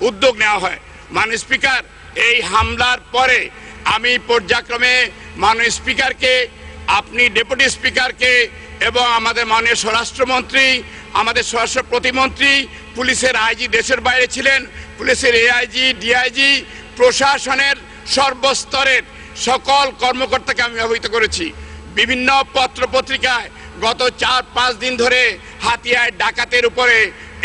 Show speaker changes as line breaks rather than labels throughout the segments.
উদ্যোগ নেওয়া হয়। মাননীয় স্পিকার, এই হামলার পরে আমি পর্যায়ক্রমে মাননীয় স্পিকারকে, আপনি ডেপুটি স্পিকারকে এবং আমাদের মাননীয় স্বরাষ্ট্রমন্ত্রী, আমাদের স্বরাষ্ট্র প্রতিমন্ত্রী, পুলিশের আইজি দেশের বাইরে ছিলেন, পুলিশের এআইজি, ডিআইজি, প্রশাসনের সর্বস্তরের সকল কর্মকর্তাকে আমি অবহিত করেছি। বিভিন্ন পত্র পত্রিকায় গত 4-5 দিন ধরে হাতিয়ায় ডাকাতের উপরে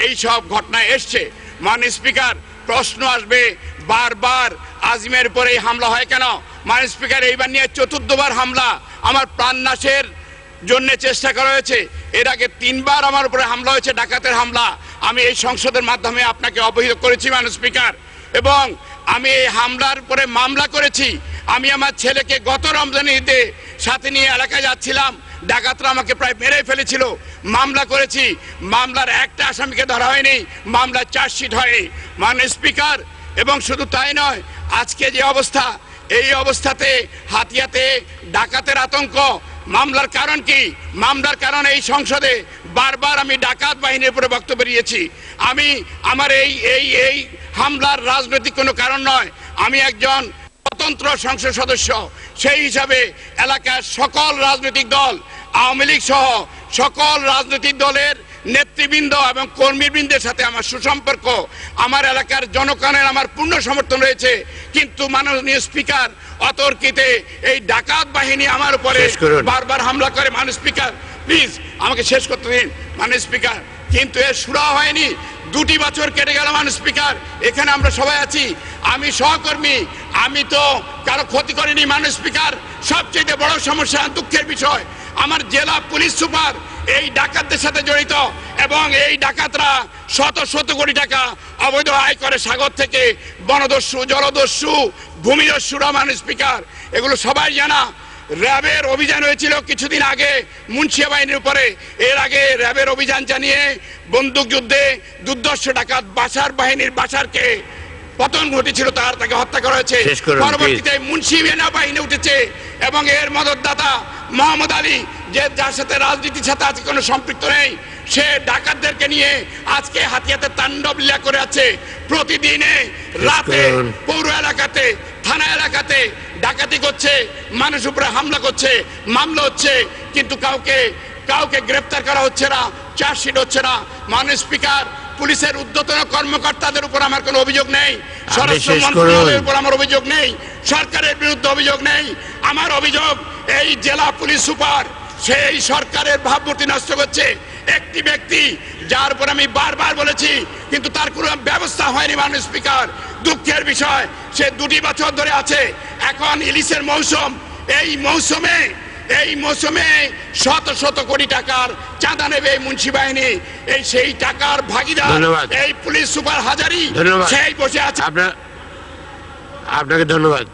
এই সব ঘটনা এসছে। মাননীয় স্পিকার, প্রশ্ন আসবে বারবার আজিমের উপরে এই হামলা হয় কেন? মাননীয় স্পিকার, এইবার নিয়ে 4র্থবার হামলা, আমার প্রাণনাশের জন্য চেষ্টা করা হয়েছে। এর আগে 3বার আমার উপরে হামলা হয়েছে, ডাকাতের হামলা। আমি এই সংসদের মাধ্যমে আপনাকে অবহিত করেছি মাননীয় স্পিকার, এবং আমি এই হামলার উপরে মামলা করেছি। আমি আমার ছেলেকে গত রমজানের ঈদে সাথে নিয়ে এলাকায় যাচ্ছিলাম, ডাকাতরা আমাকে প্রায় মেরে ফেলেছিল। মামলা করেছি, মামলার একটা আসামিকে ধরা হয়নি, মামলার চার্জশিট হয়নি মাননীয় স্পিকার। এবং শুধু তাই নয়, আজকে যে অবস্থা, এই অবস্থাতে হাতিয়াতে ডাকাতের আতঙ্ক। মামলার কারণ কি? মামলার কারণ এই সংসদে বারবার আমি ডাকাত বাহিনীর উপরে বক্তব্য দিয়েছি। আমার এই হামলার রাজনৈতিক কোনো কারণ নয়। আমি একজন স্বতন্ত্র সংসদ সদস্য, সেই হিসাবে এলাকার সকল রাজনৈতিক দল, আওয়ামী লীগ সহ সকল রাজনৈতিক দলের নেতৃবৃন্দ এবং কর্মীবৃন্দের সাথে আমার সুসম্পর্ক। আমার এলাকার জনগণের আমার পূর্ণ সমর্থন রয়েছে। কিন্তু মাননীয় স্পিকার, অতর্কিতে এই ডাকাত বাহিনী আমার উপরে বারবার হামলা করে। মাননীয় স্পিকার, প্লিজ আমাকে শেষ করতে দিন মাননীয় স্পিকার। কিন্তু এর শুরু হয়নি, 2টি বছর কেটে গেল মাননীয় স্পিকার। এখানে আমরা সবাই আছি, আমি সহকর্মী, আমি তো কারো ক্ষতি করিনি মাননীয় স্পিকার। সবচেয়ে বড় সমস্যা, দুঃখের বিষয়, আমার জেলা পুলিশ সুপার এই ডাকাতদের সাথে জড়িত, এবং এই ডাকাতরা শত কোটি টাকা অবৈধ আয় করে সাগর থেকে। বনদস্যু, জলদস্যু, ভূমিদস্যুরা মাননীয় স্পিকার, এগুলো সবাই জানা। র্যাবের অভিযান হয়েছিল কিছুদিন আগে মুন্সিয়া বাহিনীর উপরে। এর আগে র্যাবের অভিযান জানিয়ে বন্দুক যুদ্ধে দুর্ধর্ষ ডাকাত বাশার বাহিনীর বাশারকে পতন ঘটেছিল, তাকে হত্যা করা হয়েছে। পরবর্তীতে মুন্সি বাহিনী উঠেছে, এবং এর মদতদাতা মোহাম্মদ আলী, যার সাথে রাজনীতির সাথে আজকে কোনো সম্পৃক্ত নেই, সে ডাকাতদেরকে নিয়ে আজকে হাতিয়াতে তাণ্ডব লীলা করে আছে। প্রতিদিনে রাতে পৌর এলাকাতে, থানা এলাকাতে ডাকাতি করছে, মানুষ উপরে হামলা করছে, মামলা হচ্ছে, কিন্তু কাউকে গ্রেফতার করা হচ্ছে না, চার্জশিট হচ্ছে না। মাননীয় স্পিকার, পুলিশের ঊর্ধ্বতন কর্মকর্তাদের উপর আমার কোনো অভিযোগ নেই, স্বরাষ্ট্র মন্ত্রণালয়ের উপর আমার অভিযোগ নেই, সরকারের বিরুদ্ধে অভিযোগ নেই। আমার অভিযোগ এই জেলা পুলিশ সুপার, সেই সরকারের ভাবমূর্তি নষ্ট করছে। একটি ব্যক্তি যার উপর আমি বারবার বলেছি, কিন্তু তার কোনো ব্যবস্থা হয়নি মাননীয় স্পিকার। দুঃখের বিষয়, সে 2টি বছর ধরে আছে। এখন ইলিশের মৌসুম, এই মৌসুমে শত কোটি টাকার চাঁদা নেবে এই মুন্সি বাহিনী। সেই টাকার ভাগিদার এই পুলিশ সুপার হাজারি, সেই বসে আছে।
আপনাকে ধন্যবাদ।